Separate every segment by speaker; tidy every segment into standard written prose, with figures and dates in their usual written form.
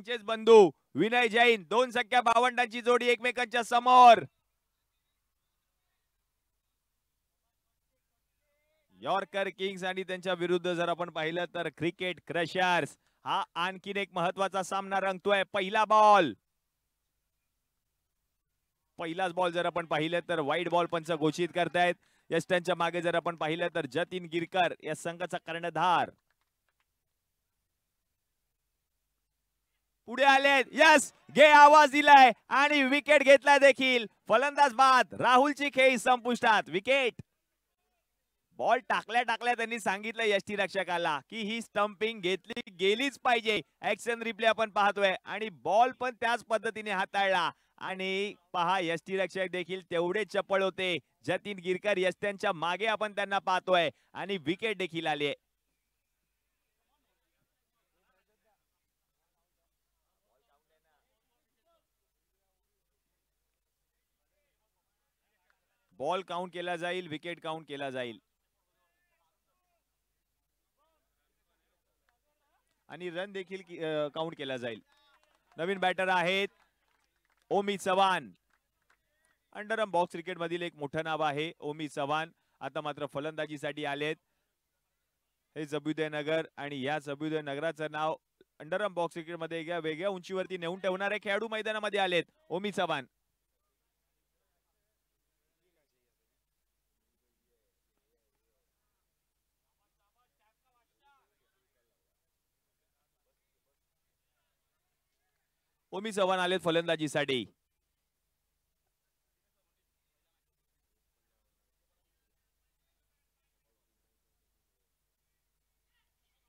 Speaker 1: त्यांचेच बंधू विनय जैन 2 सख्या भावंडांची जोडी एकमेकांच्या समोर. यॉर्कर किंग्स आणि त्यांच्या विरुद्ध जर आपण पाहिलं तर क्रिकेट क्रशर्स. हा आणखीन एक महत्वाचा सामना रंगतोय. पहिला बॉल, पहिलाच बॉल जर आपण पाहिलं तर वाईट बॉल पंच घोषित करतायत. यष्टांच्या मागे जर आपण पाहिलं तर जतीन गिरकर या संघाचा कर्णधार पुढे आलेत. यस, घे आवाज दिलाय आणि विकेट घेतला देखील. फलंदाज बाद. राहुलची खेळी संपुष्टात. विकेट. बॉल टाकल्या टाकल्या त्यांनी सांगितलं यष्टीरक्षकाला की ही स्टंपिंग घेतली गेलीच पाहिजे. ऍक्शन रिप्ले आपण पाहतोय आणि बॉल पण त्याच पद्धतीने हाताळला. आणि पहा यष्टीरक्षक देखील तेवढे चपळ होते. जतीन गिरकर यष्ट्यांच्या मागे आपण त्यांना पाहतोय आणि विकेट देखील आली आहे. बॉल काउंट केला जाईल, विकेट काउंट केला जाईल आणि रन देखील काउंट केला जाईल. नवीन बॅटर आहेत ओमी चव्हाण. अंडरआर्म बॉक्स क्रिकेट मधील एक मोठं नाव आहे ओमी चव्हाण. आता मात्र फलंदाजीसाठी आलेत. हे जबुदय नगर आणि या जबुदय नगराचं नाव अंडरआर्म बॉक्स क्रिकेट मध्ये वेगळ्या उंचीवरती नेऊन ठेवणारे खेळाडू मैदानामध्ये आलेत. ओमी चव्हाण. ओमी चव्हाण आलेत फलंदाजीसाठी.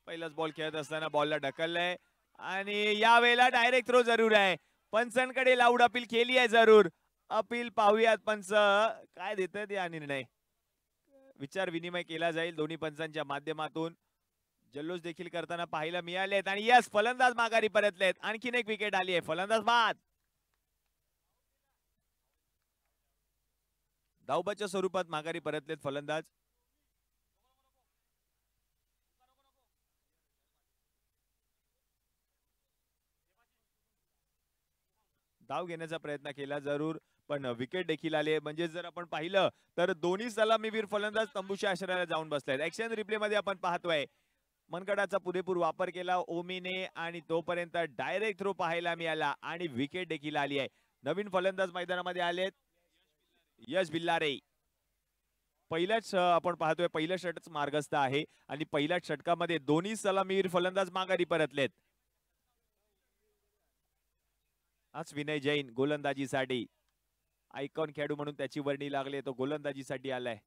Speaker 1: पहिलाच बॉल खेळत असताना बॉलला ढकललंय आणि यावेळेला डायरेक्ट थ्रो जरूर आहे. पंचांकडे लाऊड अपील केली आहे जरूर. अपील पाहूयात पंच काय देतात या निर्णय. विचार विनिमय केला जाईल दोन्ही पंचांच्या माध्यमातून. जल्लोष देखील करताना पाहायला मिळालेत आणि यस, फलंदाज माघारी परतलेत. आणखीन एक विकेट आली आहे. फलंदाज बाद. धावबाच्या स्वरूपात माघारी परतलेत फलंदाज. धाव घेण्याचा प्रयत्न केला जरूर पण विकेट देखील आले. म्हणजे जर आपण पाहिलं तर दोन्ही सलामीवीर फलंदाज तंबूच्या आश्रयाला जाऊन बसलेत. ऍक्शन रिप्ले मध्ये आपण पाहतोय मनगडाचा पुरेपूर वापर केला ओमीने आणि तोपर्यंत डायरेक्ट थ्रो पाहायला मिळाला आणि विकेट देखील आली आहे. नवीन फलंदाज मैदानामध्ये आलेत यश बिल्लारे. पहिल्याच आपण पाहतोय पहिल्या षटच मार्गस्थ आहे आणि पहिल्याच षटकामध्ये दोन्ही सलामीवीर फलंदाज माघारी परतलेत. आज विनय जैन गोलंदाजीसाठी आयकॉन खेळाडू म्हणून त्याची वर्णी लागली. तो गोलंदाजीसाठी आलाय.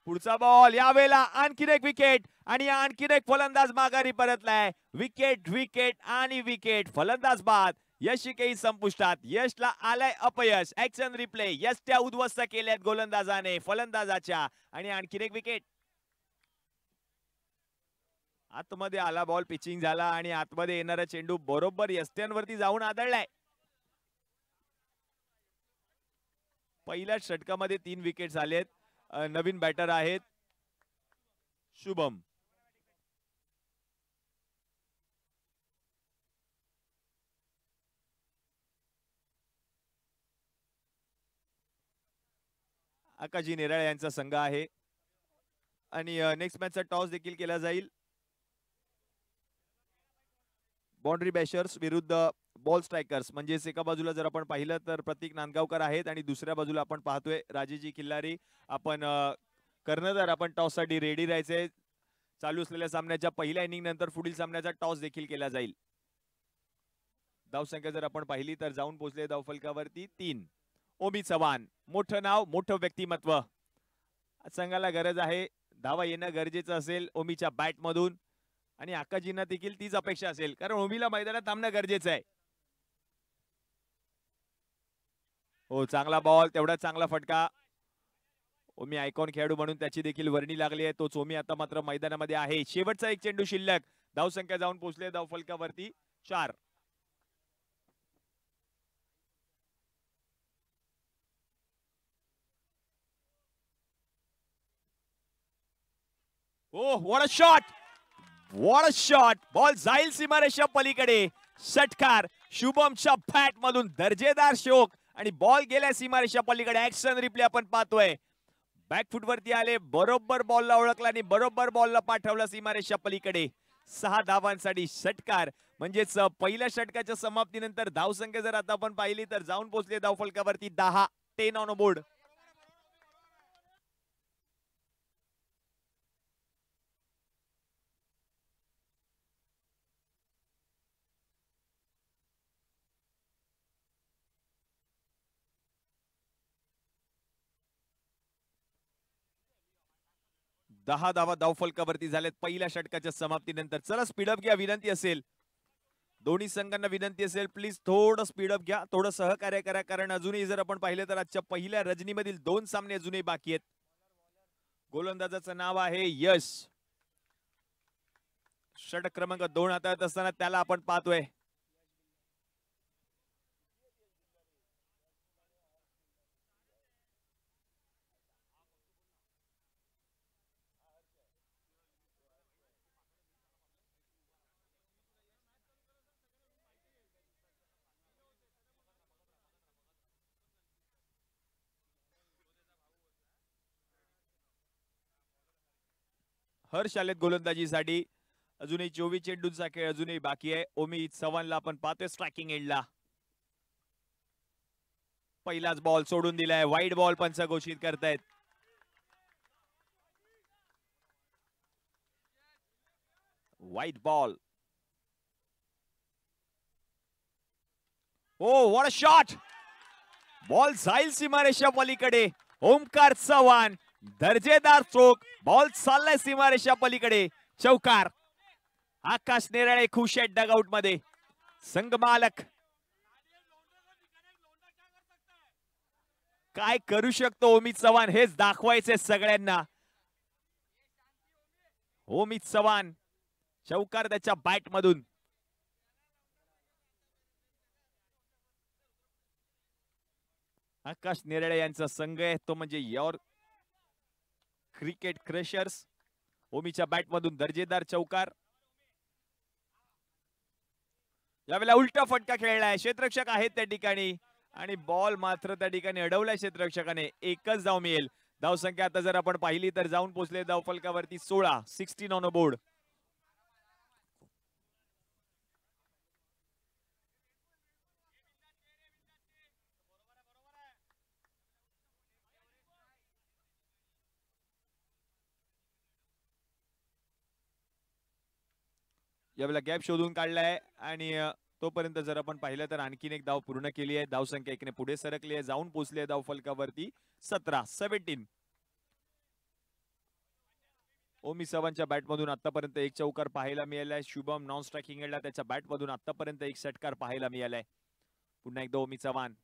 Speaker 1: पुढचा बॉल, यावेळेला आणखीन एक विकेट आणि आणखीन एक फलंदाज माघारी परतलाय. विकेट विकेट आणि विकेट. फलंदाज बाद. यशिकेही संपुष्टात. यशला आलाय अपयश. Action replay. यष्ट्या उद्ध्वस्त केल्यात गोलंदाजाने फलंदाजाच्या आणि आणखीन एक विकेट. आतमध्ये आला बॉल, पिचिंग झाला आणि आतमध्ये येणारा चेंडू बरोबर यष्ट्यांवरती जाऊन आदळलाय. पहिल्याच षटकामध्ये 3 विकेट्स आलेत. नवीन बॅटर आहेत शुभम. आकाशजी नेराळे यांचा संघ आहे आणि नेक्स्ट मॅचचा टॉस देखील केला जाईल. बाउंड्री बॅशर्स विरुद्ध बॉल स्ट्रायकर्स. म्हणजेच एका बाजूला जर आपण पाहिलं तर प्रतीक नांदगावकर आहेत आणि दुसऱ्या बाजूला आपण पाहतोय राजेजी किल्लारी. आपण कर्णधार आपण टॉस साठी रेडी राहायचे. चालू असलेल्या सामन्याच्या पहिल्या इनिंग नंतर पुढील सामन्याचा टॉस देखील केला जाईल. धावसंख्या जर आपण पाहिली तर जाऊन पोहोचले धावफलकावरती 3. ओमी चव्हाण, मोठं नाव, मोठं व्यक्तिमत्व. संघाला गरज आहे धावा येणं गरजेचं असेल ओमीच्या बॅट मधून आणि आकाशजींना देखील तीच अपेक्षा असेल कारण ओमीला मैदानात थांबणं गरजेचं आहे. हो, चांगला बॉल, तेवढा चांगला फटका. ओमी आयकॉन खेळाडू म्हणून त्याची देखील वर्णी लागली आहे. तोच ओमी आता मात्र मैदानामध्ये आहे. शेवटचा एक चेंडू शिल्लक. धावसंख्या जाऊन पोहोचले धावफलकावरती 4. Oh, what a shot! What a shot, ball जाईल सीमारेषा पलीकडे. षटकार शुभमच्या बॅट मधून दर्जेदार शोक आणि बॉल गेल्या सीमारेषा पलीकडे. ऍक्शन रिप्ले आपण पाहतोय. बॅकफुट वरती आले, बरोबर बॉलला ओळखला आणि बरोबर बॉलला पाठवला सीमारेषा पलीकडे. 6 धावांसाठी षटकार. म्हणजेच पहिल्या षटकाच्या समाप्तीनंतर धावसंख्या जर आता आपण पाहिली तर जाऊन पोहोचले धावफलकावरती 10. 10 ऑन बोर्ड. दहा धावा धावफलकावरती झाल्यात पहिल्या षटकाच्या समाप्तीनंतर. चला स्पीडअप घ्या, विनंती असेल दोन्ही संघांना, विनंती असेल प्लीज थोडं स्पीडअप घ्या, थोडं सहकार्य करा. कारण अजूनही जर आपण पाहिलं तर आजच्या पहिल्या रजनीमधील 2 सामने अजूनही बाकी आहेत. गोलंदाजाचं नाव आहे यश. षटक क्रमांक 2 हाताळत असताना त्याला आपण पाहतोय. हर्ष आलेत गोलंदाजीसाठी. अजूनही 24 चेंडूंचा खेळ अजूनही बाकी आहे. ओमी चव्हाणला आपण पाहतोय स्ट्रायकिंग एंडला. पहिलाच बॉल सोडून दिलाय. वाईड बॉल पंच घोषित करतायत. Wide ball. Oh what a shot, ball जाईल सीमारेषा पलीकडे. ओमकार चव्हाण दर्जेदार स्ट्रोक. बॉल चाललाय सीमारेषा पलीकडे. चौकार. आकाश नेराळे खुश आहेत डगआउट मध्ये. संघ मालक काय करू शकतो ओमी चव्हाण हेच दाखवायचे सगळ्यांना. ओमी चव्हाण चौकार त्याच्या बॅट मधून. आकाश नेराळे यांचा संघ आहे तो म्हणजे योर क्रिकेट क्रशर्स. ओमीच्या बॅट मधून दर्जेदार चौकार. यावेळेला उलटा फटका खेळलाय. क्षेत्ररक्षक आहेत त्या ठिकाणी आणि बॉल मात्र त्या ठिकाणी अडवलाय क्षेत्ररक्षकाने. एकच धाव मिळेल. धावसंख्या आता जर आपण पाहिली तर जाऊन पोहोचले धावफलकावरती 16. 16 ऑन बोर्ड. यावेळेला गॅप शोधून काढलाय आणि तोपर्यंत जर आपण पाहिलं तर आणखीन एक धाव पूर्ण केली आहे. धावसंख्या एकाने पुढे सरकली आहे. जाऊन पोहोचली आहे धावफलकावरती 17. 17. ओमी चव्हाणच्या बॅटमधून आतापर्यंत एक चौकार पाहायला मिळालाय. शुभम नॉन स्ट्रायकिंग एंडला त्याच्या बॅटमधून आतापर्यंत एक षटकार पाहायला मिळालाय. पुन्हा एकदा ओमी चव्हाण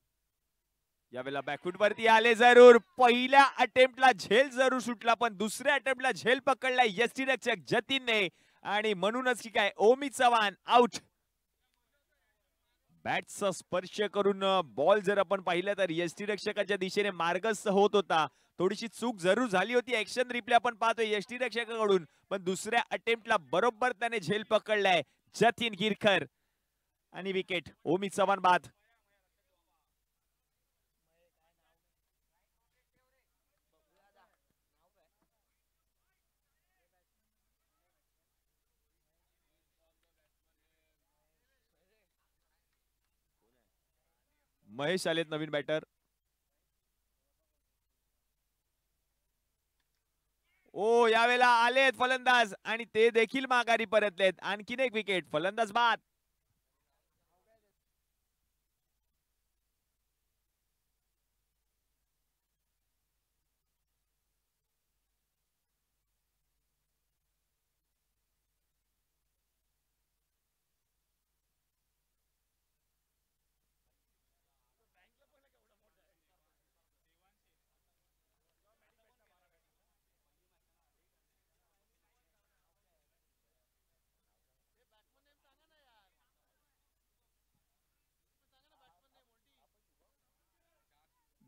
Speaker 1: यावेळेला बॅकफुट वरती आले जरूर. पहिल्या अटेम्प्टला झेल जरूर सुटला पण दुसऱ्या अटेम्प्टला झेल पकडलाय यष्टीरक्षक जतीनने आणि म्हणूनच की काय ओमी चव्हाण आउट. बॅटचा स्पर्श करून बॉल जर आपण पाहिलं तर यष्टीरक्षकाच्या दिशेने मार्गस्थ होत होता. थोडीशी चूक जरूर झाली होती. ऍक्शन रिप्ले आपण पाहतोय यष्टीरक्षकाकडून पण दुसऱ्या अटेम्प्टला बरोबर त्याने झेल पकडलाय जतीन गिरकर आणि विकेट. ओमी चव्हाण बाद. महेश आलेत नवीन बॅटर. ओ यावेळेला आलेत फलंदाज आणि ते देखील माघारी परतलेत. आणखीन एक विकेट. फलंदाज बाद.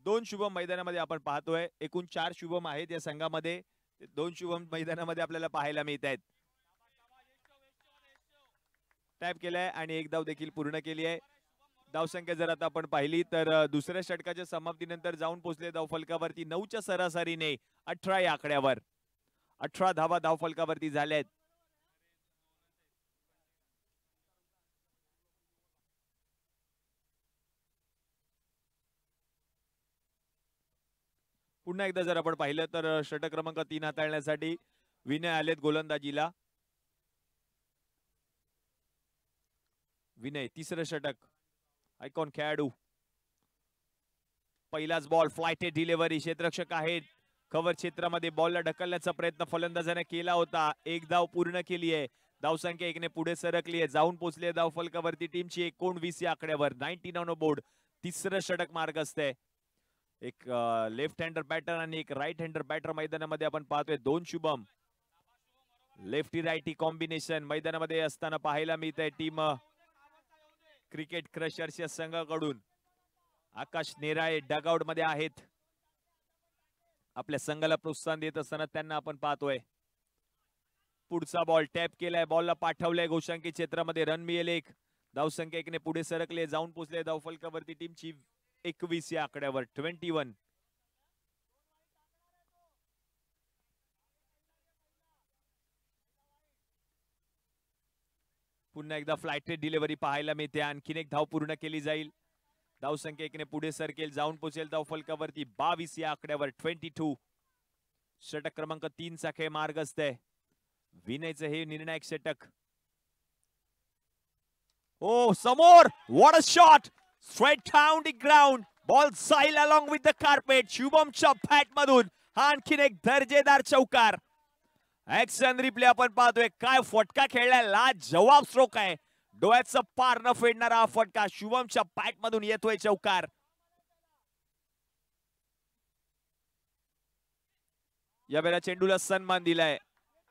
Speaker 1: दोन शुभम मैदानामध्ये आपण पाहतोय. एकूण 4 शुभम आहेत या संघामध्ये. 2 शुभम मैदानामध्ये आपल्याला पाहायला मिळत आहेत. टॅप केलाय आणि एक धाव देखील पूर्ण केली आहे. धावसंख्या जर आता आपण पाहिली तर दुसऱ्या षटकाच्या समाप्तीनंतर जाऊन पोहोचले धावफलकावरती 9च्या सरासरीने 18 या आकड्यावर. 18 धावा धावफलकावरती झाल्यात. पुन्हा एकदा जर आपण पाहिलं तर षटक क्रमांक 3 हाताळण्यासाठी विनय आलेत गोलंदाजीला. विनय तिसरं षटक. आयकॉन खेळाडू. पहिलाच बॉल फ्लायटेड डिलिव्हरी. क्षेत्ररक्षक आहेत कव्हर क्षेत्रामध्ये. बॉलला ढकलण्याचा प्रयत्न फलंदाजाने केला होता. एक धाव पूर्ण केली आहे. धावसंख्या 1 ने पुढे सरकली आहे. जाऊन पोहोचली धाव फलकावरती टीमची 19 या आकड्यावर. 19 ऑन बोर्ड. तिसरं षटक मार्ग असते. एक लेफ्ट हँडर बॅटर आणि एक राईट हँडर बॅटर मैदानामध्ये आपण पाहतोय. दोन शुभम लेफ्टी राईटी कॉम्बिनेशन मैदानामध्ये असताना पाहायला मिळतंय टीम क्रिकेट क्रशर्स या संघाकडून. आकाश नेराळे डगआउट मध्ये आहेत. आपल्या संघाला प्रोत्साहन देत असताना त्यांना आपण पाहतोय. पुढचा बॉल टॅप केलाय. बॉलला पाठवलंय घोषांकी क्षेत्रामध्ये. रन मिळेल एक. धावसंख्या 1 ने पुढे सरकले. जाऊन पोहोचले धावफलकावरती टीमची 21 या आकड्यावर. 21. पुन्हा एकदा फ्लायटेड डिलिव्हरी पाहायला मिळते. आणखीन एक धाव पूर्ण केली जाईल. धावसंख्या 1 ने पुढे सरकेल. जाऊन पोहोचेल धावफलकावरती 22 या आकड्यावर. 22. षटक क्रमांक 3 चा खेळ मार्ग असतंय. विनयचं हे निर्णायक षटक. ओ समोर. What a shot. Straight down the ground. Ball sail along with the carpet. शुभमच्या बॅट मधून आणखीन एक दर्जेदार चौकार. ऍक्शन रिप्ले आपण पाहतोय. काय फटका खेळलाय. लाजवाब स्ट्रोक आहे. डोळ्याचं पार न फेडणारा हा फटका. शुभमच्या बॅट मधून येतोय चौकार. यावेळेला चेंडूला सन्मान दिलाय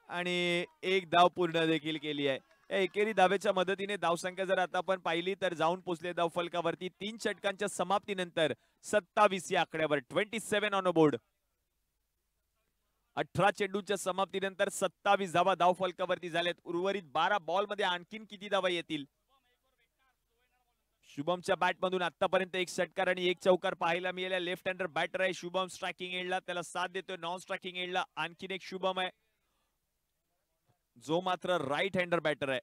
Speaker 1: आणि एक धाव पूर्ण देखील केली आहे. या एकेरी धावेच्या मदतीने धावसंख्या जर आता आपण पाहिली तर जाऊन पोहोचले धाव फलकावरती 3 षटकांच्या समाप्तीनंतर 27 या आकड्यावर. 27 ऑन बोर्ड. 18 चेंडूच्या समाप्तीनंतर 27 धावा धाव फलकावरती झाल्यात. उर्वरित 12 बॉल मध्ये आणखीन किती धावा येतील. शुभमच्या बॅट मधून आतापर्यंत एक षटकार आणि एक चौकार पाहायला मिळाला. लेफ्ट हँडर बॅटर आहे शुभम. स्ट्रायकिंग एंडला त्याला साथ देतोय. नॉन स्ट्रायकिंग एंडला आणखीन एक शुभम आहे जो मात्र राईट हँडर बॅटर आहे.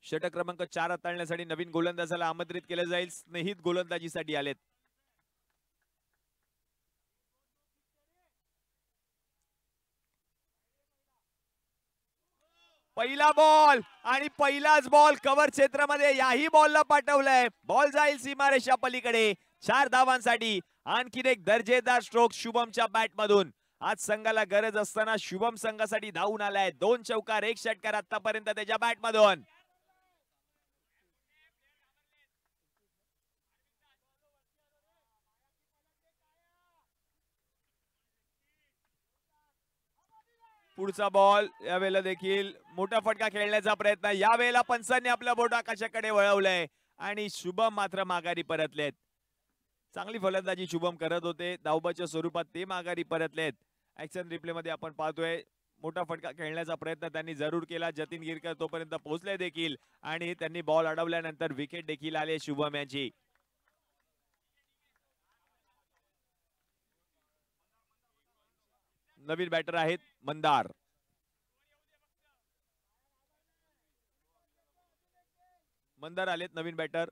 Speaker 1: षटक क्रमांक 4 हाताळण्यासाठी नवीन गोलंदाजाला आमंत्रित केलं जाईल. स्नेहित गोलंदाजीसाठी आलेत. पहिला बॉल आणि पहिलाच बॉल कव्हर क्षेत्रामध्ये. याही बॉलला पाठवलंय. बॉल जाईल सीमारेषा पलीकडे. 4 धावांसाठी आणखीन एक दर्जेदार स्ट्रोक शुभमच्या बॅट मधून. आज संघाला गरज असताना शुभम संघासाठी धावून आलाय. 2 चौकार 1 षटकार आतापर्यंत त्याच्या बॅट मधून. पुढचा बॉल. यावेळेला देखील मोठा फटका खेळण्याचा प्रयत्न. यावेळेला पंचांनी आपला बोट आकाशाकडे वळवलंय आणि शुभम मात्र माघारी परतलेत. चांगली फलंदाजी शुभम करत होते. धावबाच्या स्वरूपात ते माघारी परतलेत. ऍक्शन रिप्ले मध्ये आपण पाहतोय मोठा फटका खेळण्याचा प्रयत्न त्यांनी जरूर केला. जतीन गिरकर तोपर्यंत पोहोचले देखील आणि त्यांनी बॉल अडवल्यानंतर विकेट देखील आले शुभम यांची. नवीन बॅटर आहेत मंदार. मंदार आलेत नवीन बॅटर.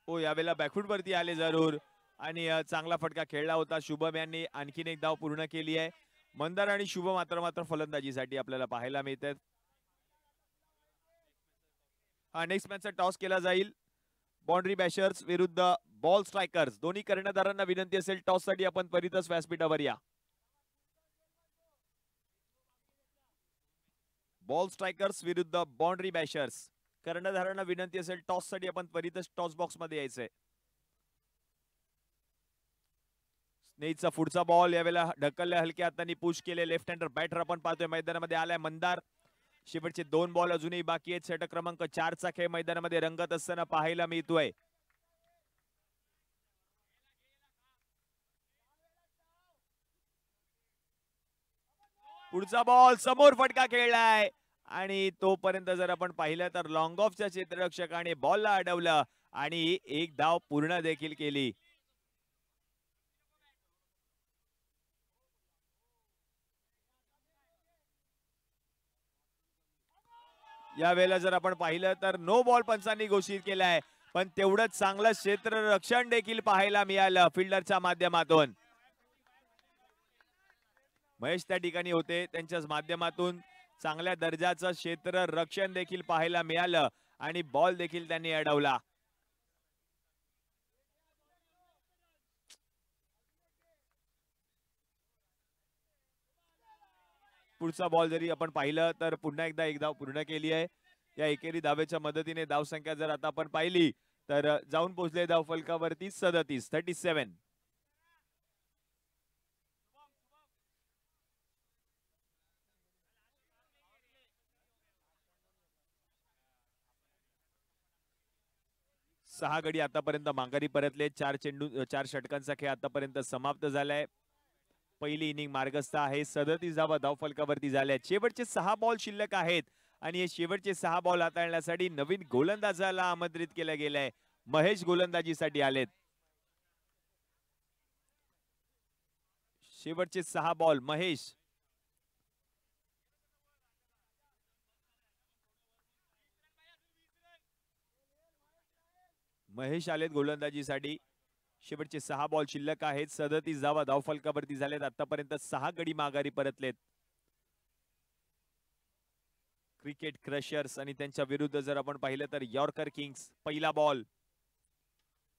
Speaker 1: हो यावेळेला बॅकफूट वरती आले जरूर आणि चांगला फटका खेळला होता शुभम यांनी. आणखीन एक धाव पूर्ण केली आहे. मंदार आणि शुभम मात्र फलंदाजीसाठी आपल्याला पाहायला मिळतात. हा नेक्स्ट मॅचचा टॉस केला जाईल. बाउंड्री बॅशर्स विरुद्ध बॉल स्ट्रायकर्स. दोन्ही कर्णधारांना विनंती असेल टॉस साठी आपण त्वरितच व्यासपीठावर या. बॉल स्ट्रायकर्स विरुद्ध बाउंड्री बॅशर्स. कर्णधारांना विनंती असेल टॉस साठी आपण त्वरितच टॉस बॉक्स मध्ये यायचंय. स्नेहीचा पुढचा बॉल यावेळेला ढकलल्या हलक्या हातांनी पुश केले. लेफ्ट हँडर बॅटर आपण पाहतोय मैदानामध्ये आलाय मंदार. शेवटचे 2 बॉल अजूनही बाकी आहेत. षटक क्रमांक 4 चा खेळ मैदानामध्ये रंगत असताना पाहायला मिळतोय. पुढचा बॉल समोर फटका खेळलाय आणि तोपर्यंत जर आपण पाहिलं तर लॉंग ऑफच्या क्षेत्ररक्षकाने बॉलला अडवलं आणि एक धाव पूर्ण देखील केली. यावेळेला जर आपण पाहिलं तर नो बॉल पंचांनी घोषित केलाय, पण तेवढंच चांगलं क्षेत्ररक्षण देखील पाहायला मिळालं फिल्डरच्या माध्यमातून. महेश त्या ठिकाणी होते, त्यांच्याच माध्यमातून चांगल्या दर्जाचं क्षेत्ररक्षण देखील पाहायला मिळालं आणि बॉल देखील त्यांनी अडवला. पुढचा बॉल जरी आपण पाहिलं तर पुन्हा एकदा एक धाव पूर्ण केली आहे. या एकेरी धावेच्या मदतीने धाव संख्या जर आता आपण पाहिली तर जाऊन पोहोचले धाव फलकावरती 37. सहा गडी आतापर्यंत माघारी परतले. 4 षटकांचा खेळ आतापर्यंत समाप्त झालाय. पहिली इनिंग मार्गस्थ आहे. 37 धावा धाव फलकावरती झाल्या. शेवटचे 6 बॉल शिल्लक आहेत आणि हे शेवटचे 6 बॉल हाताळण्यासाठी नवीन गोलंदाजाला आमंत्रित केलं गेलंय. महेश गोलंदाजीसाठी आलेत. शेवटचे 6 बॉल महेश. महेश आलेत गोलंदाजीसाठी. शेवटचे 6 बॉल शिल्लक आहेत. 37 धावा धाव फलकावरती झालेत. आतापर्यंत 6 गडी माघारी परतलेत. क्रिकेट क्रशर्स आणि त्यांच्या विरुद्ध जर आपण पाहिलं तर यॉर्कर किंग्स.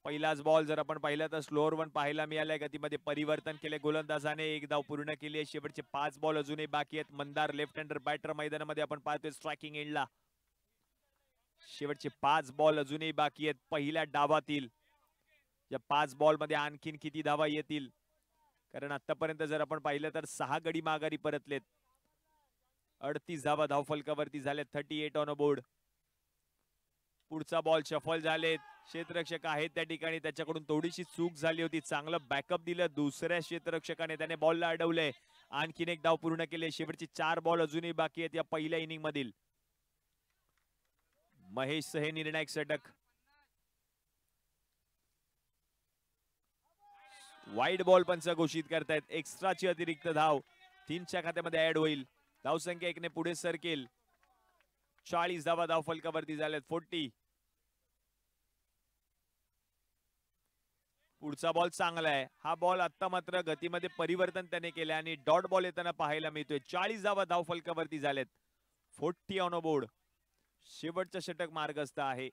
Speaker 1: पहिलाच बॉल जर आपण पाहिलं तर स्लोअर वन पाहायला मिळालाय. गतीमध्ये परिवर्तन केले गोलंदाजाने. एक धाव पूर्ण केली आहे. शेवटचे 5 बॉल अजूनही बाकी आहेत. मंदार लेफ्ट हँडर बॅटर मैदानामध्ये आपण पाहतोय स्ट्रायकिंग एंडला. शेवटचे 5 बॉल अजूनही बाकी आहेत पहिल्या डावातील. या 5 बॉल मध्ये आणखीन किती धावा येतील, कारण आतापर्यंत जर आपण पाहिलं तर 6 गडी माघारी परतलेत. 38 धावा धाव फलकावरती झालेत. 38 ऑन अ बोर्ड. पुढचा बॉल शफल झालेत. क्षेत्ररक्षक आहेत त्या ठिकाणी, त्याच्याकडून थोडीशी चूक झाली होती. चांगलं बॅकअप दिलं दुसऱ्या क्षेत्ररक्षकाने, त्याने बॉलला अडवलंय. आणखीन एक धाव पूर्ण केले. शेवटचे 4 बॉल अजूनही बाकी आहेत या पहिल्या इनिंग मधील. महेश हे निर्णायक षटक. वाईड बॉल पंच घोषित करतायत. एक्स्ट्राची अतिरिक्त धाव 3च्या खात्यामध्ये ऍड होईल. धावसंख्या 1 ने पुढे सरकेल. 40 धावा धाव फलकावरती झाल्यात. 40. पुढचा बॉल चांगला आहे. हा बॉल आता मात्र गतीमध्ये परिवर्तन त्याने केले आणि डॉट बॉल येताना पाहायला मिळतोय. 40 धावा धाव फलकावरती झालेत. 40 ऑन अ बोर्ड. शेवटचं षटक मार्गस्थ आहे.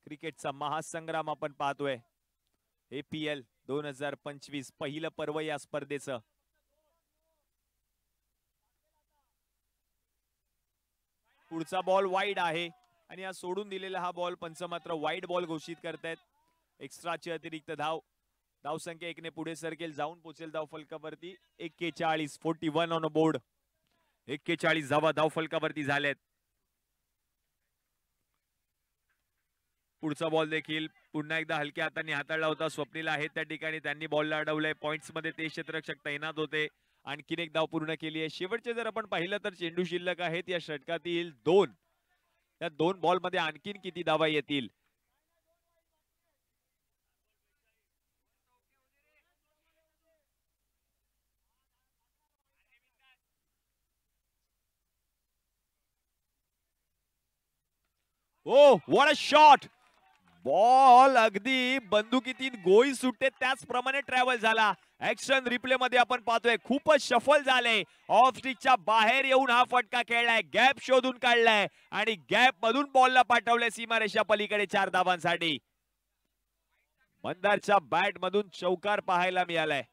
Speaker 1: क्रिकेटचा महासंग्राम आपण पाहतोय. APL 2025 पहिलं पर्व या स्पर्धेचं. पुढचा बॉल वाईड आहे आणि हा सोडून दिलेला हा बॉल पंच मात्र वाईड बॉल घोषित करतायत. एक्स्ट्राची अतिरिक्त धाव. धावसंख्या 1 ने पुढे सरकेल. जाऊन पोहोचेल धाव फलकावरती 41. 41 ऑन अ बोर्ड. 41 धावा धाव फलकावरती झालेत. पुढचा बॉल देखील पुन्हा एकदा हलक्या हातांनी हाताळला होता. स्वप्नील आहेत त्या ठिकाणी, त्यांनी बॉलला अडवलंय. पॉइंट्स मध्ये ते क्षेत्ररक्षक तैनात होते. आणखीन एक धाव पूर्ण केली आहे. शेवटचे जर आपण पाहिलं तर चेंडू शिल्लक आहेत या षटकातील 2. त्या 2 बॉल मध्ये आणखीन किती धावा येतील. ओ व्हॉट अ शॉट. बॉल अगदी बंदुकीतील गोळी सुटते त्याचप्रमाणे ट्रॅव्हल झाला. ऍक्शन रिप्ले मध्ये आपण पाहतोय खूपच शफल झाले. ऑफ स्टिकच्या बाहेर येऊन हा फटका खेळलाय. गॅप शोधून काढलाय आणि गॅप मधून बॉलला पाठवले सीमारेषा पलीकडे 4 धावांसाठी. मंदारच्या बॅट मधून चौकार पाहायला मिळालाय.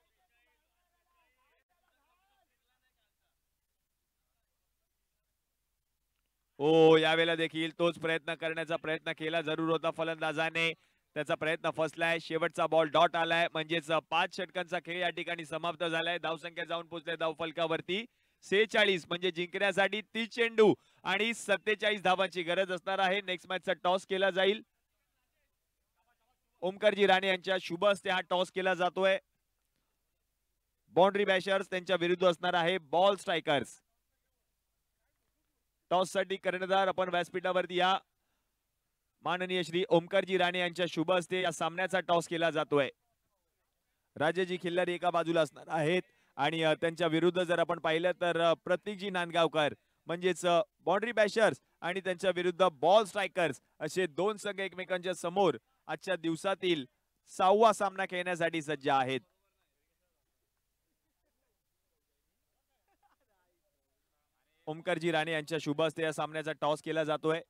Speaker 1: यावेळेला देखील तोच प्रयत्न करण्याचा प्रयत्न केला जरूर होता फलंदाजाने. त्याचा प्रयत्न फसलाय. शेवटचा बॉल डॉट आलाय, म्हणजेच 5 षटकांचा खेळ या ठिकाणी समाप्त झालाय. धावसंख्या जाऊन पोहोचले धावफलकावरती 46, म्हणजे जिंकण्यासाठी 30 चेंडू आणि 47 धावांची गरज असणार आहे. नेक्स्ट मॅचचा टॉस केला जाईल. ओमकारजी राणे यांच्या शुभ हस्ते हा टॉस केला जातोय. बाउंड्री बॅशर्स त्यांच्या विरुद्ध असणार आहे बॉल स्ट्रायकर्स. टॉस साठी कर्णधार आपण व्यासपीठावरती या. माननीय श्री ओमकारजी राणे यांच्या शुभ हस्ते या सामन्याचा टॉस केला जातोय. राजाजी खिल्लारी एका बाजूला असणार आहेत आणि त्यांच्या विरुद्ध जर आपण पाहिलं तर प्रतीकजी नांदगावकर म्हणजेच बाउंड्री बॅशर्स आणि त्यांच्या विरुद्ध बॉल स्ट्रायकर्स असे दोन संघ एकमेकांच्या समोर आजच्या दिवसातील 6वा सामना खेळण्यासाठी सज्ज आहेत. ओमकारजी राणे यांच्या शुभ हस्ते या सामन्याचा टॉस केला जातोय.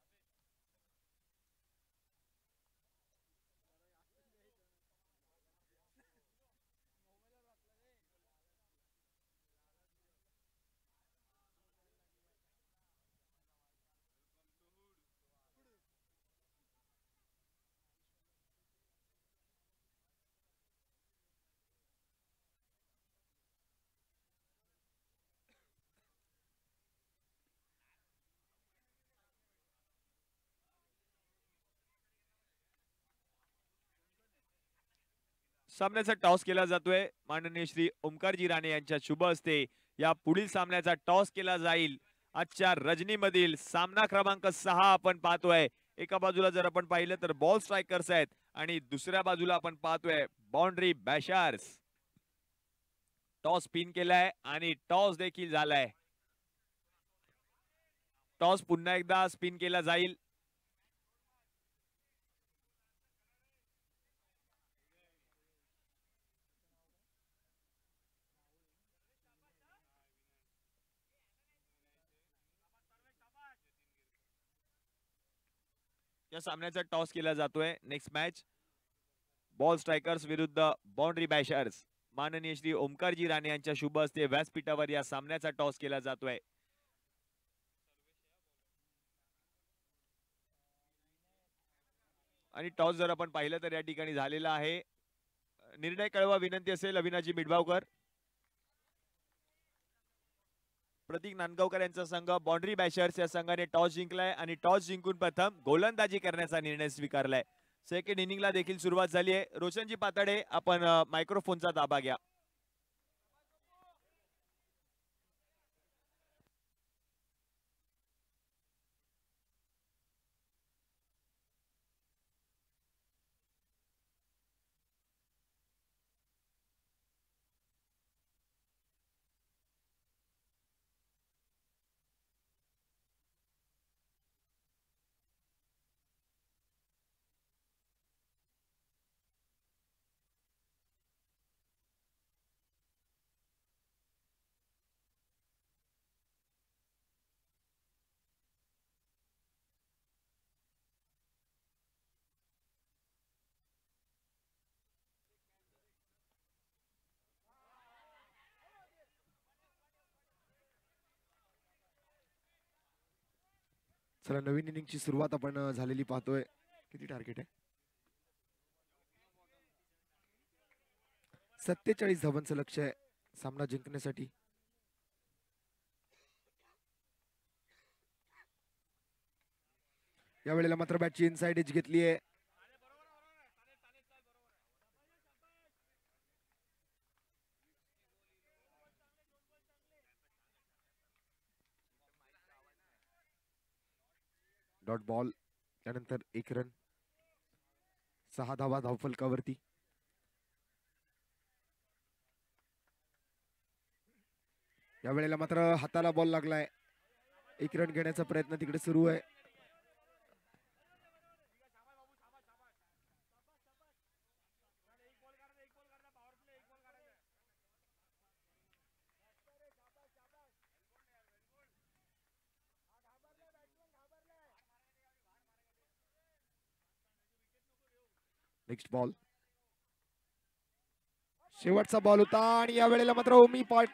Speaker 1: सामन्याचा टॉस केला जातोय. माननीय श्री ओमकारजी राणे यांच्या शुभ हस्ते या पुढील सामन्याचा टॉस केला जाईल. आजच्या रजनीमधील सामना क्रमांक 6 आपण पाहतोय. एका बाजूला जर आपण पाहिलं तर बॉल स्ट्रायकर्स आहेत आणि दुसऱ्या बाजूला आपण पाहतोय बाउंड्री बॅशर्स. टॉस स्पिन केलाय आणि टॉस देखील झालाय. टॉस पुन्हा एकदा स्पिन केला जाईल. या सामन्याचा टॉस केला जातोय. नेक्स्ट मॅच बॉल स्ट्रायकर्स विरुद्ध बाउंड्री बॅशर्स. माननीय श्री ओमकारजी राणे यांच्या शुभ हस्ते व्यासपीठावर या सामन्याचा टॉस केला जातोय. आणि टॉस जर आपण पाहिलं तर या ठिकाणी झालेला आहे. निर्णय कळवा विनंती असेल अविनाजी मिडबावकर. प्रतीक नांदगावकर यांचा संघ बाउंड्री बॅशर्स या संघाने टॉस जिंकलाय आणि टॉस जिंकून प्रथम गोलंदाजी करण्याचा निर्णय स्वीकारलाय. सेकंड इनिंगला देखील सुरुवात झाली आहे. रोशनजी पाताडे आपण मायक्रोफोनचा ताबा घ्या.
Speaker 2: चला नवीन इनिंगची सुरुवात आपण झालेली पाहतोय. किती टार्गेट आहे? 47 धावांचं लक्ष्य आहे सामना जिंकण्यासाठी. या वेळेला मात्र बॅटची इनसाइड एज घेतली आहे. डॉट बॉल, त्यानंतर 1 रन, 6 धावा धावफलकावरती. या वेळेला मात्र हाताला बॉल लागलाय. 1 रन घेण्याचा प्रयत्न तिकडे सुरू आहे. नेक्स्ट बॉल, शेवटचा बॉल होता आणि या वेळेला मात्र ओमी पाट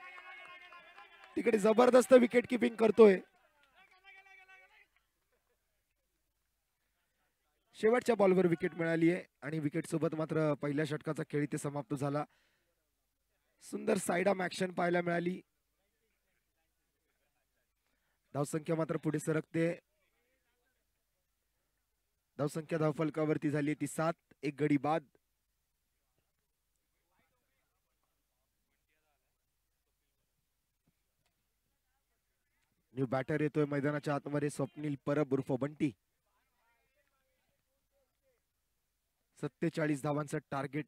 Speaker 2: तिकडे जबरदस्त विकेट किपिंग करतोय. शेवटच्या बॉलवर विकेट मिळाली आहे आणि विकेट सोबत मात्र पहिल्या षटकाचा खेळ इथे समाप्त झाला. सुंदर साइड आर्म ऍक्शन पाहायला मिळाली. धावसंख्या मात्र पुढे सरकते. धावसंख्या धावफलकावरती झाली ती 7. एक गडी बाद. न्यू बॅटर येतोय मैदानाच्या आतमध्ये. स्वप्नील परब उर्फ बंटी. 47 धावांचं टार्गेट.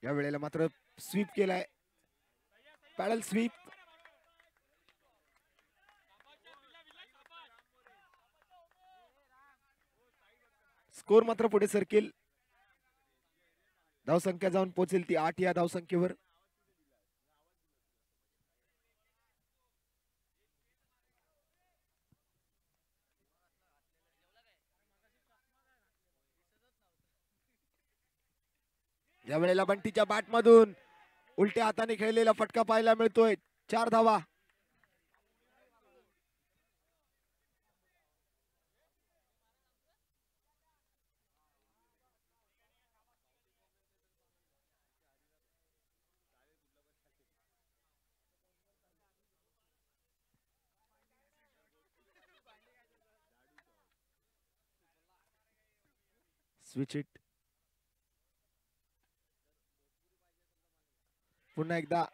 Speaker 2: या वेळेला मात्र स्वीप केलाय. Paddle sweep. स्कोर मात्र पुढे सरकेल. धावसंख्या जाऊन पोहोचेल ती 8 या धावसंख्येवर. या वेळेला बंटीच्या बॅट मधून उलट्या हाताने खेळलेला फटका पाहायला मिळतोय. 4 धावा. Switch it. पुन्हा एकदा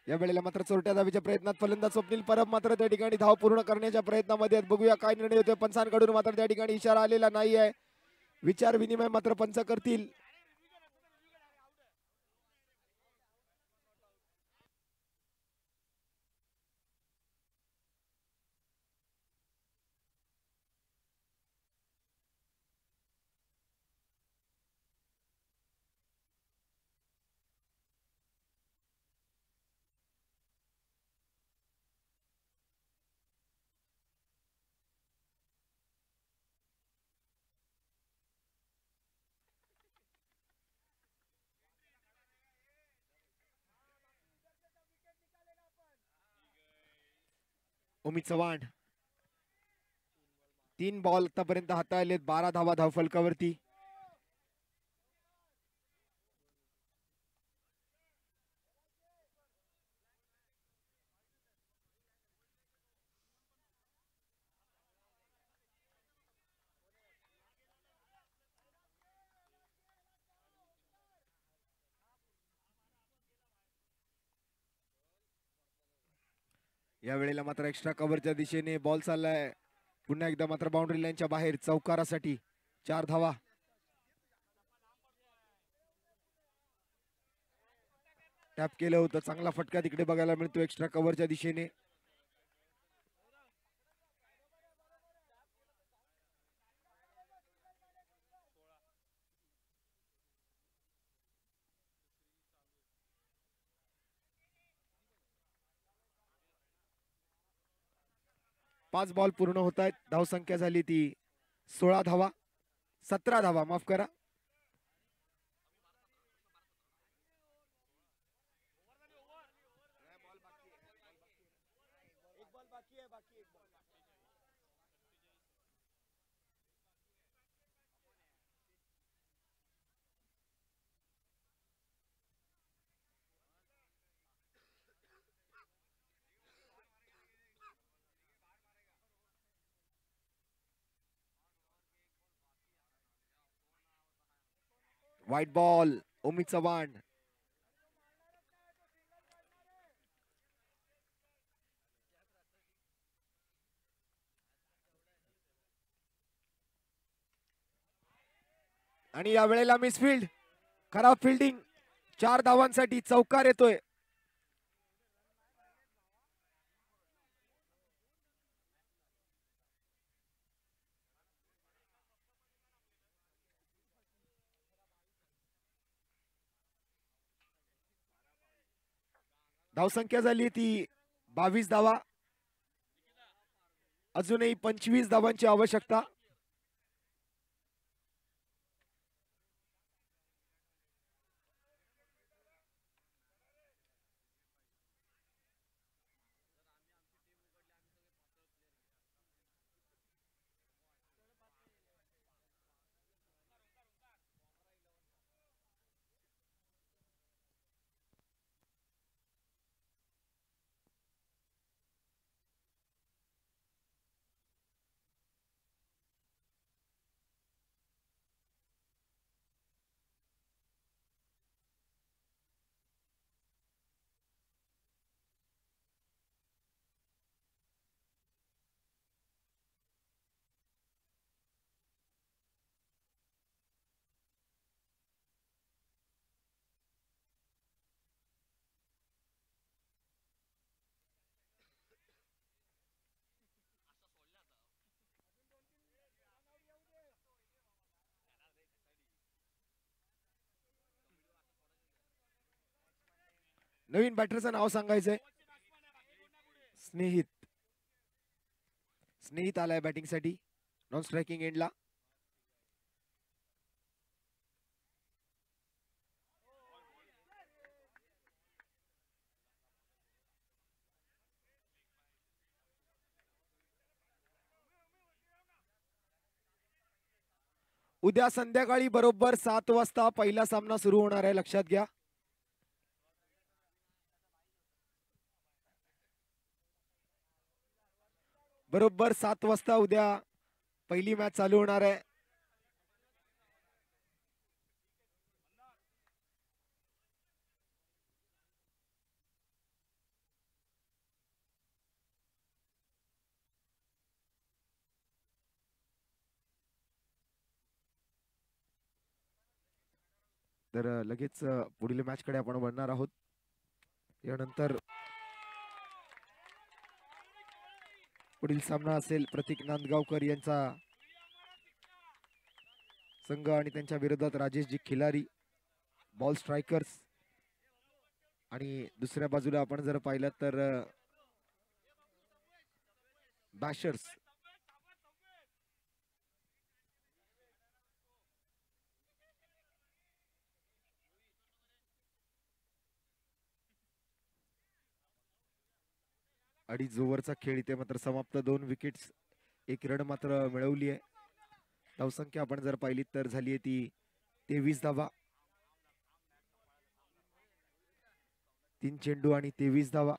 Speaker 2: या वेळेला मात्र चोरट्या धावीच्या प्रयत्नात फलंदाज स्वप्नील परब मात्र त्या ठिकाणी धाव पूर्ण करण्याच्या प्रयत्नामध्ये आहेत. बघूया काय निर्णय होतोय. पंचांकडून मात्र त्या ठिकाणी इशारा आलेला नाही आहे. विचार विनिमय मात्र पंच करतील. उमेद चव्हाण 3 बॉल आतापर्यंत हाताळलेत. 12 धावा धावफलकावरती. या वेळेला मात्र एक्स्ट्रा कव्हरच्या दिशेने बॉल चाललाय. पुन्हा एकदा मात्र बाउंड्री लाईनच्या बाहेर चौकारासाठी 4 धावा. टॅप केलं होतं. चांगला फटका तिकडे बघायला मिळतो एक्स्ट्रा कव्हरच्या दिशेने. पाच बॉल पूर्ण होत आहेत. धावसंख्या झाली ती 16 धावा. 17 धावा माफ करा. White ball. उमेद चव्हाण. आणि या वेळेला मिसफिल्ड. खराब फिल्डिंग. 4 धावांसाठी चौकार येतोय. धावसंख्या झाली ती 22 धावा. अजूनही 25 धावांची आवश्यकता. नवीन बॅटरचं नाव सांगायचंय. स्नेहित. स्नेहित आलाय बॅटिंग साठी नॉन स्ट्रायकिंग एंडला. उद्या संध्याकाळी बरोबर 7 वाजता पहिला सामना सुरू होणार आहे, लक्षात घ्या. बरोबर 7 वाजता उद्या पहिली मॅच चालू होणार आहे. तर लगेच पुढील मॅच कडे आपण वळणार आहोत. यानंतर पुढील सामना असेल प्रतीक नांदगावकर यांचा संघ आणि त्यांच्या विरोधात राजेशजी खिलारी बॉल स्ट्रायकर्स. आणि दुसऱ्या बाजूला आपण जर पाहिलं तर बॅशर्स. अडीच ओव्हरचा खेळ इथे मात्र समाप्त. 2 विकेट्स 1 रन मात्र मिळवली आहे. धावसंख्या आपण जर पाहिली तर झाली आहे ती 23 धावा. 3 चेंडू आणि 23 धावा.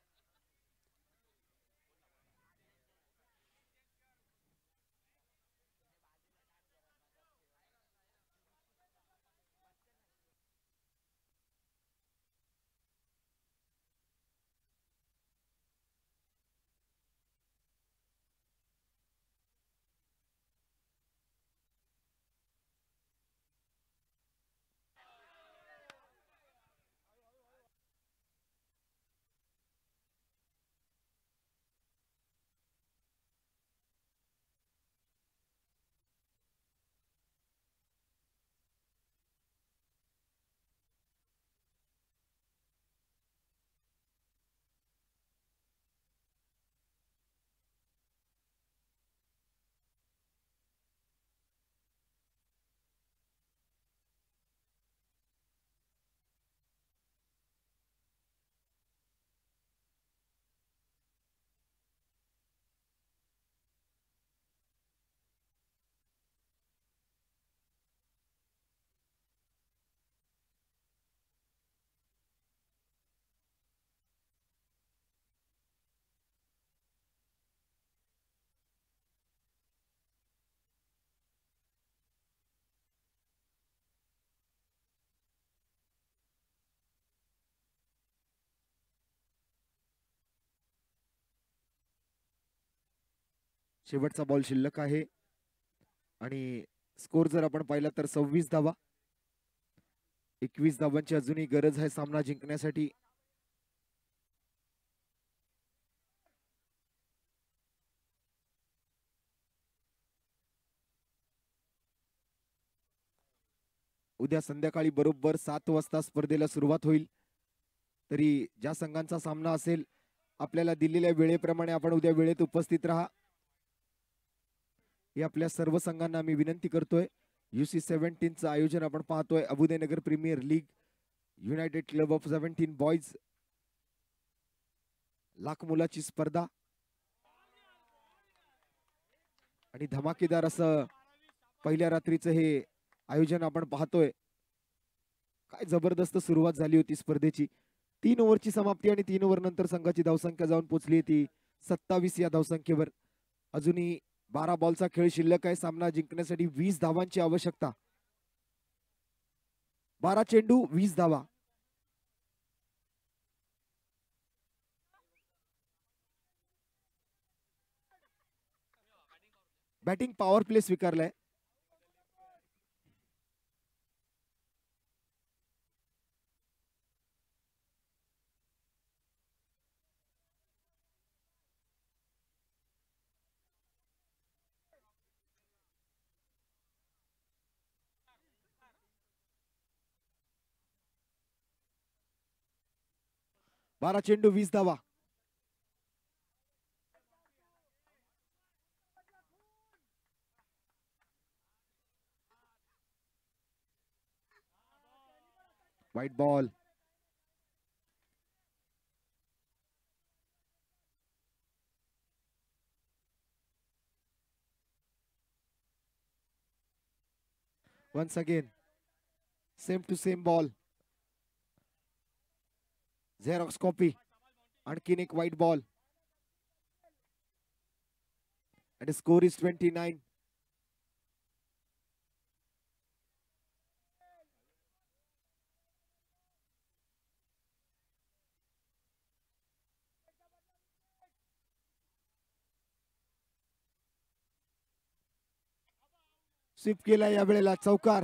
Speaker 2: शेवटचा बॉल शिल्लक आहे आणि स्कोर जर आपण पाहिला तर 26 धावा. 21 धावांची अजूनही गरज आहे सामना जिंकण्यासाठी. उद्या संध्याकाळी बरोबर 7 वाजता स्पर्धेला सुरुवात होईल. तरी ज्या संघांचा सामना असेल आपल्याला दिलेल्या वेळेप्रमाणे आपण उद्या वेळेत उपस्थित राहा हे आपल्या सर्व संघांना आम्ही विनंती करतोय. UC 17चं आयोजन आपण पाहतोय Abudaynagar premier league united club of 17 boys लाख मुलाची स्पर्धा आणि धमाकेदार असं पहिल्या रात्रीचं हे आयोजन आपण पाहतोय. काय जबरदस्त सुरुवात झाली होती स्पर्धेची. 3 ओव्हरची समाप्ती आणि 3 ओव्हर नंतर संघाची धावसंख्या जाऊन पोहोचली ती 27 या धावसंख्येवर. अजूनही 12 बॉलचा खेळ शिल्लक आहे. सामना जिंकण्यासाठी 20 धावांची आवश्यकता. 12 चेंडू 20 धावा. बॅटिंग पॉवर प्ले स्वीकारलाय. बारा चेंडू 20 धावा. White ball. once again same to same ball. Xerox copy. आणखीन एक white ball. and the score is 29. Sweep केला या वेळेला चौकार.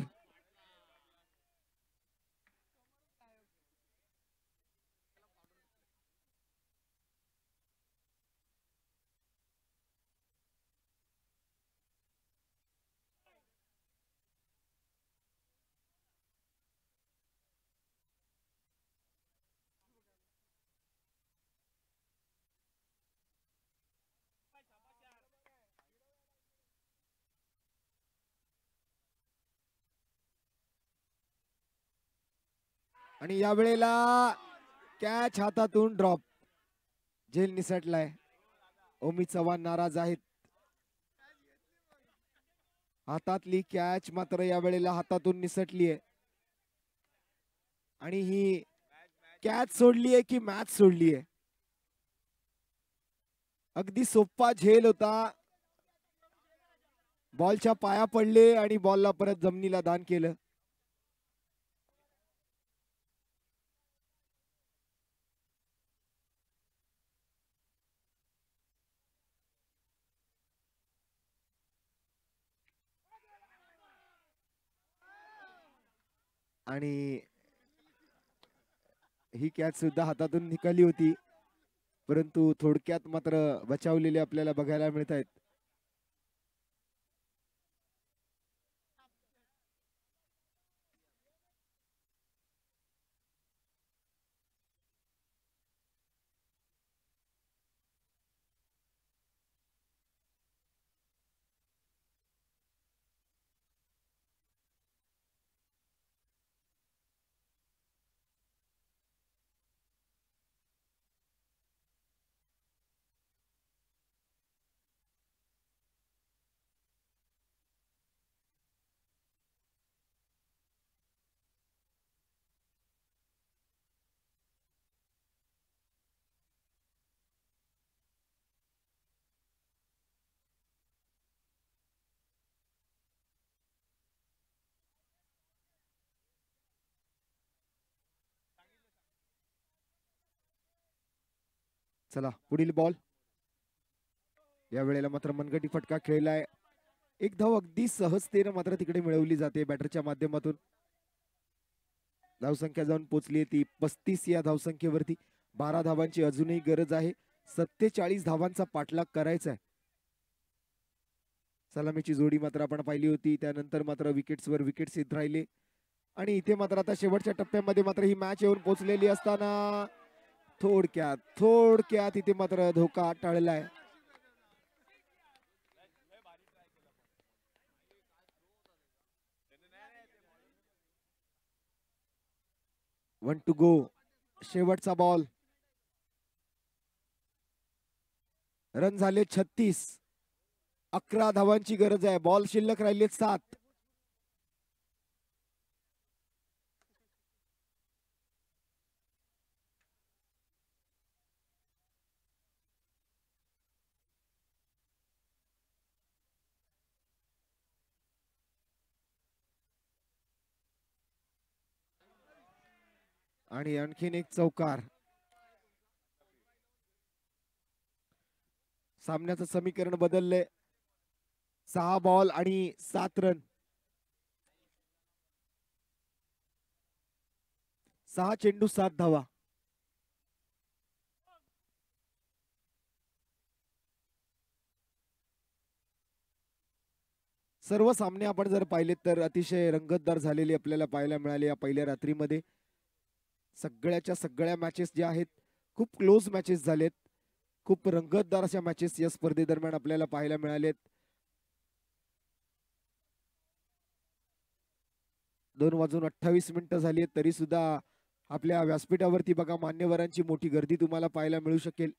Speaker 2: आणि या वेळेला कॅच हातातून ड्रॉप. झेल निसटलाय. ओमी चव्हाण नाराज आहेत. हातातली कॅच मात्र या वेळेला हातातून निसटली आहे. आणि ही कॅच सोडली आहे की मॅच सोडली आहे. अगदी सोपा झेल होता. बॉलच्या पाया पडले आणि बॉलला परत जमिनीला दान केलं. आणि ही कॅच सुद्धा हातातून निघाली होती परंतु थोडक्यात मात्र बचावलेले आपल्याला बघायला मिळत आहेत. चला पुढील बॉल. या वेळेला मात्र मनगटी फटका खेळलाय. एक धाव अगदी सहजतेने मात्र तिकडे मिळवली जाते बॅटरच्या माध्यमातून. धावसंख्या जाऊन पोहोचली ती 35 या धावसंख्येवरती. 12 धावांची अजूनही गरज आहे. 47 धावांचा पाठलाग करायचा आहे. सलामीची जोडी मात्र आपण पाहिली होती. त्यानंतर मात्र विकेट्सवर विकेट्स येत राहिले. आणि इथे मात्र आता शेवटच्या टप्प्यामध्ये मात्र ही मॅच येऊन पोहोचलेली असताना थोडक्यात थोडक्यात इथे मात्र धोका टळलाय. वन टू गो, शेवटचा बॉल. रन झाले 36, 11 धावांची गरज आहे. बॉल शिल्लक राहिले 7. आणि आणखीन एक चौकार. सामन्याचं समीकरण बदलले. 6 बॉल आणि 7 रन. 6 चेंडू 7 धावा. सर्व सामने आपण जर पाहिलेत तर अतिशय रंगतदार झालेली आपल्याला पाहायला मिळाली या पहिल्या रात्रीमध्ये. सगळ्याच्या सगळ्या मॅचेस ज्या आहेत खूप क्लोज मॅचेस झालेत. खूप रंगतदार अशा मॅचेस या स्पर्धेदरम्यान आपल्याला पाहायला मिळालेत. 2:28 झाली आहेत तरी सुद्धा आपल्या व्यासपीठावरती बघा मान्यवरांची मोठी गर्दी तुम्हाला पाहायला मिळू शकेल.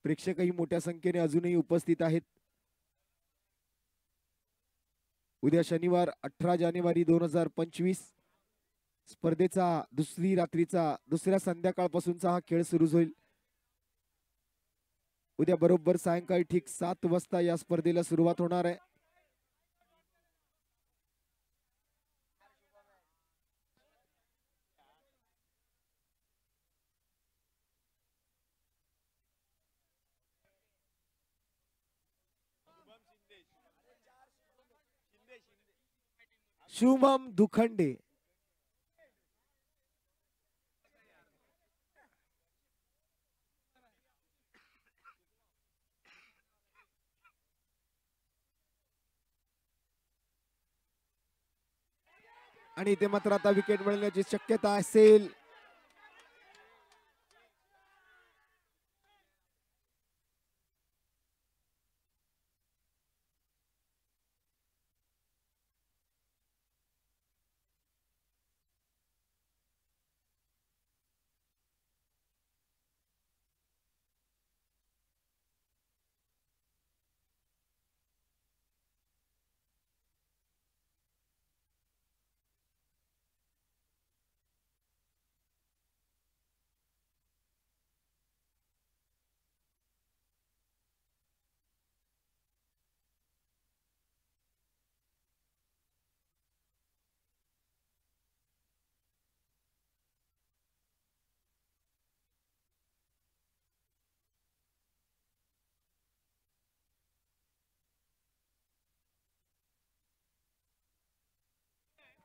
Speaker 2: प्रेक्षकही मोठ्या संख्येने अजूनही उपस्थित आहेत. उद्या शनिवार 18 जानेवारी 2025 स्पर्धेचा दुसऱ्या संध्याकाळपासूनचा हा खेळ सुरू होईल. उद्या बरोबर सायंकाळी ठीक 7 वाजता या स्पर्धेला सुरुवात होणार आहे. शुभम दुखंडे. आणि इथे मात्र आता विकेट मिळण्याची शक्यता असेल.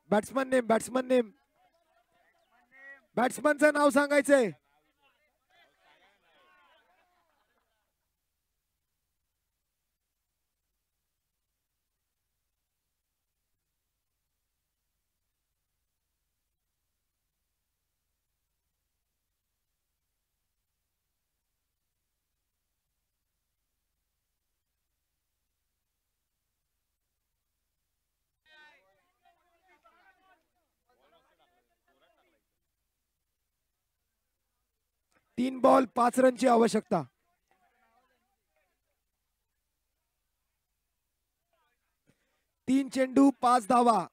Speaker 2: बॅट्समन बॅट्समनचं नाव सांगायचंय. तीन बॉल 5 रनची आवश्यकता. तीन चेंडू 5 धावा.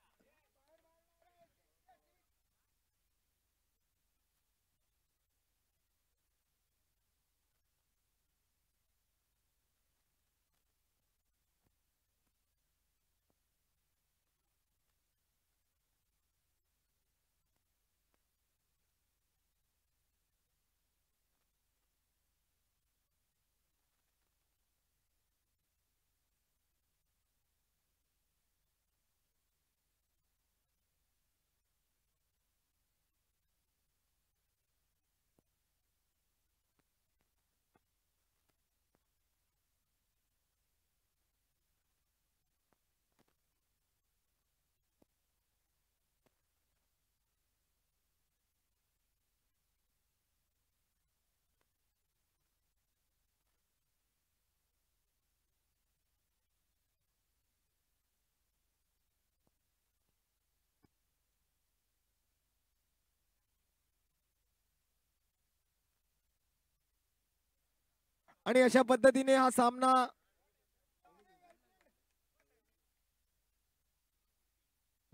Speaker 2: आणि अशा पद्धतीने हा सामना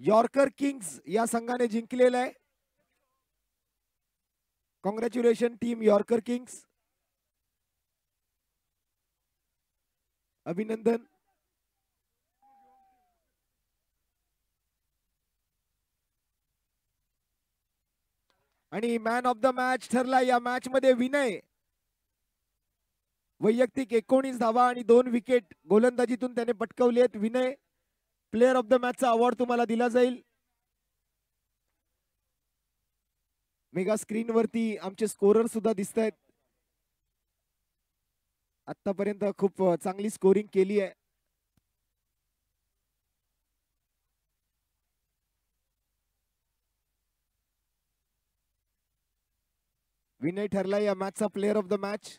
Speaker 2: यॉर्कर किंग्स या संघाने जिंकलेला आहे. Congratulation team yorker Kings. अभिनंदन. आणि मॅन ऑफ द मॅच ठरला या मॅच मध्ये विनय. वैयक्तिक 19 धावा आणि 2 विकेट गोलंदाजीतून त्याने पटकावली आहेत. विनय प्लेअर ऑफ द मॅचचा अवॉर्ड तुम्हाला दिला जाईल. मेगा स्क्रीन वरती आमचे स्कोरर सुद्धा दिसत आहेत. आतापर्यंत खूप चांगली स्कोरिंग केली आहे. विनय ठरला या मॅचचा प्लेअर ऑफ द मॅच.